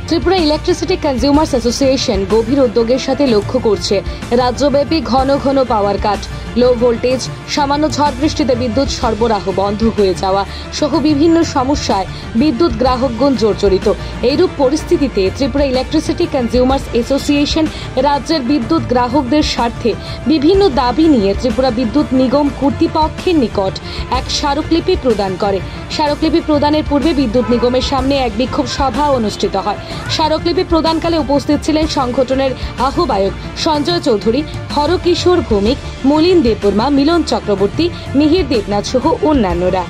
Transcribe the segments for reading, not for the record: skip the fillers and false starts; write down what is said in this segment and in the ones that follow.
Tripura electricity consumers association গভীর উদ্যোগের সাথে লক্ষ্য করছে রাজ্যব্যাপী ঘন ঘন পাওয়ার কাট, লো ভোল্টেজ, সামান্য ঝড় বৃষ্টিতে বিদ্যুৎ সরবরাহ বন্ধ হয়ে যাওয়া সহ বিভিন্ন সমস্যায় বিদ্যুৎ গ্রাহকগণ জর্জরিত। এইরূপ পরিস্থিতিতে ত্রিপুরা ইলেকট্রিসিটি কনজিউমার্স অ্যাসোসিয়েশন রাজ্যের বিদ্যুৎ গ্রাহকদের স্বার্থে বিভিন্ন দাবি নিয়ে ত্রিপুরা বিদ্যুৎ নিগম কর্তৃপক্ষের নিকট এক স্মারকলিপি প্রদান করে। স্মারকলিপি প্রদানের পূর্বে বিদ্যুৎ নিগমের সামনে এক বিক্ষোভ সভা অনুষ্ঠিত হয়। স্মারকলিপি প্রদানকালে উপস্থিত ছিলেন সংগঠনের আহ্বায়ক সঞ্জয় চৌধুরী, হরকিশোর ভৌমিক, মলিন দেববর্মা, মিলন চক্রবর্তী, মিহির দেবনাথ সহ অন্যান্যরা।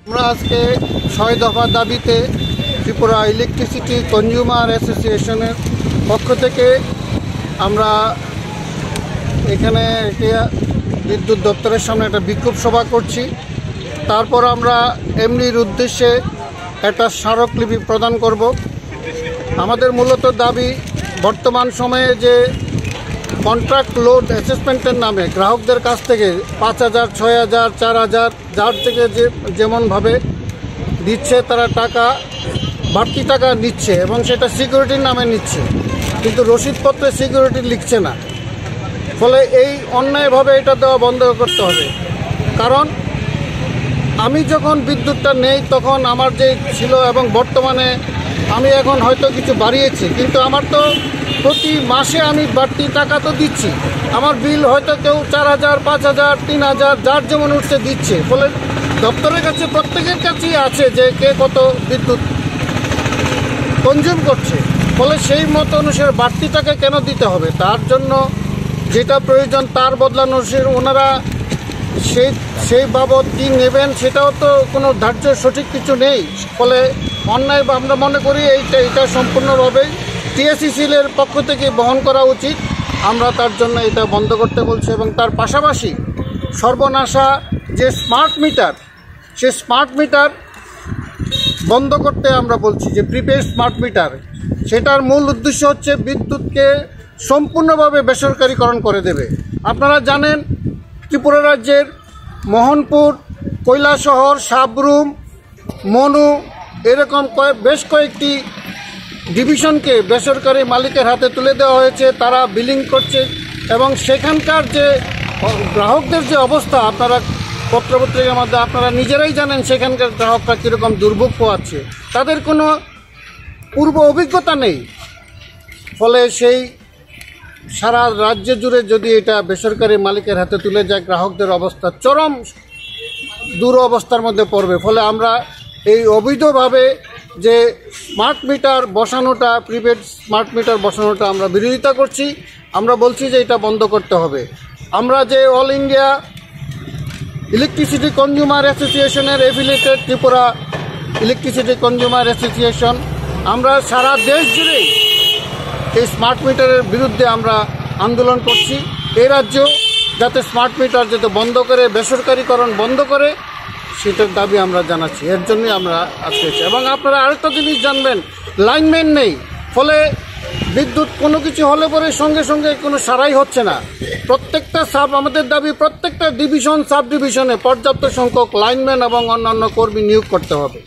আমরা আজকে ৬ দফা দাবিতে ত্রিপুরা ইলেকট্রিসিটি কনজিউমার অ্যাসোসিয়েশনের পক্ষ থেকে আমরা এখানে বিদ্যুৎ দপ্তরের সামনে একটা বিক্ষোভ সভা করছি। তারপর আমরা এমনির উদ্দেশ্যে একটা স্মারকলিপি প্রদান করব। আমাদের মূলত দাবি, বর্তমান সময়ে যে কন্ট্রাক্ট লোড অ্যাসেসমেন্টের নামে গ্রাহকদের কাছ থেকে ৫,০০০, ৬,০০০, ৪,০০০ যার থেকে যেমনভাবে দিচ্ছে, তারা টাকা বাড়তি টাকা নিচ্ছে এবং সেটা সিকিউরিটির নামে নিচ্ছে, কিন্তু রসিদপত্রে সিকিউরিটি লিখছে না। ফলে এই অন্যায়ভাবে এটা দেওয়া বন্ধ করতে হবে। কারণ আমি যখন বিদ্যুৎটা নেই তখন আমার যে ছিল এবং বর্তমানে আমি এখন হয়তো কিছু বাড়িয়েছি, কিন্তু আমার তো প্রতি মাসে আমি বাড়তি টাকা তো দিচ্ছি। আমার বিল হয়তো কেউ ৪,০০০, ৫,০০০, ৩,০০০ যার যেমন উঠছে দিচ্ছে। ফলে দপ্তরের কাছে প্রত্যেকের কাছেই আছে যে কে কত বিদ্যুৎ কনজিউম করছে। ফলে সেই মতো অনুসারে বাড়তি টাকা কেন দিতে হবে? তার জন্য যেটা প্রয়োজন তার বদলানো ওনারা সেই বাবদ কী নেবেন সেটাও তো কোনো ধার্য সঠিক কিছু নেই। ফলে অন্যায় আমরা মনে করি এটা সম্পূর্ণভাবে টিএসইসিএলের পক্ষ থেকে বহন করা উচিত। আমরা তার জন্য এটা বন্ধ করতে বলছি এবং তার পাশাপাশি সর্বনাশা যে স্মার্ট মিটার, সে স্মার্ট মিটার বন্ধ করতে আমরা বলছি। যে প্রিপেড স্মার্ট মিটার, সেটার মূল উদ্দেশ্য হচ্ছে বিদ্যুৎকে সম্পূর্ণভাবে বেসরকারিকরণ করে দেবে। আপনারা জানেন ত্রিপুরা রাজ্যের মোহনপুর, কৈলাসহর, সাবরুম, মনু এরকম বেশ কয়েকটি ডিভিশনকে বেসরকারি মালিকের হাতে তুলে দেওয়া হয়েছে। তারা বিলিং করছে এবং সেখানকার যে গ্রাহকদের যে অবস্থা, আপনারা পত্রপত্রিকার মধ্যে আপনারা নিজেরাই জানেন সেখানকার গ্রাহকরা কীরকম দুর্ভোগ পোয়াচ্ছে। তাদের কোনো পূর্ব অভিজ্ঞতা নেই। ফলে সেই সারা রাজ্য জুড়ে যদি এটা বেসরকারি মালিকের হাতে তুলে যায়, গ্রাহকদের অবস্থা চরম দুরবস্থার মধ্যে পড়বে। ফলে আমরা এই অবৈধভাবে যে স্মার্ট মিটার বসানোটা, প্রিপেড স্মার্ট মিটার বসানোটা আমরা বিরোধিতা করছি। আমরা বলছি যে এটা বন্ধ করতে হবে। আমরা যে অল ইন্ডিয়া ইলেকট্রিসিটি কনজিউমার অ্যাসোসিয়েশনের affiliated Tripura electricity consumer association, আমরা সারা দেশ জুড়েই এই স্মার্ট মিটারের বিরুদ্ধে আমরা আন্দোলন করছি। এই রাজ্য যাতে স্মার্ট মিটার যাতে বন্ধ করে, বেসরকারিকরণ বন্ধ করে, সেটার দাবি আমরা জানাচ্ছি। এর জন্যই আমরা আজকে। এবং আপনারা আরেকটা জিনিস জানবেন, লাইনম্যান নেই। ফলে বিদ্যুৎ কোনো কিছু হলে পরে সঙ্গে সঙ্গে কোনো সারাই হচ্ছে না। প্রত্যেকটা আমাদের দাবি প্রত্যেকটা ডিভিশন, সাব ডিভিশনে পর্যাপ্ত সংখ্যক লাইনম্যান এবং অন্যান্য কর্মী নিয়োগ করতে হবে।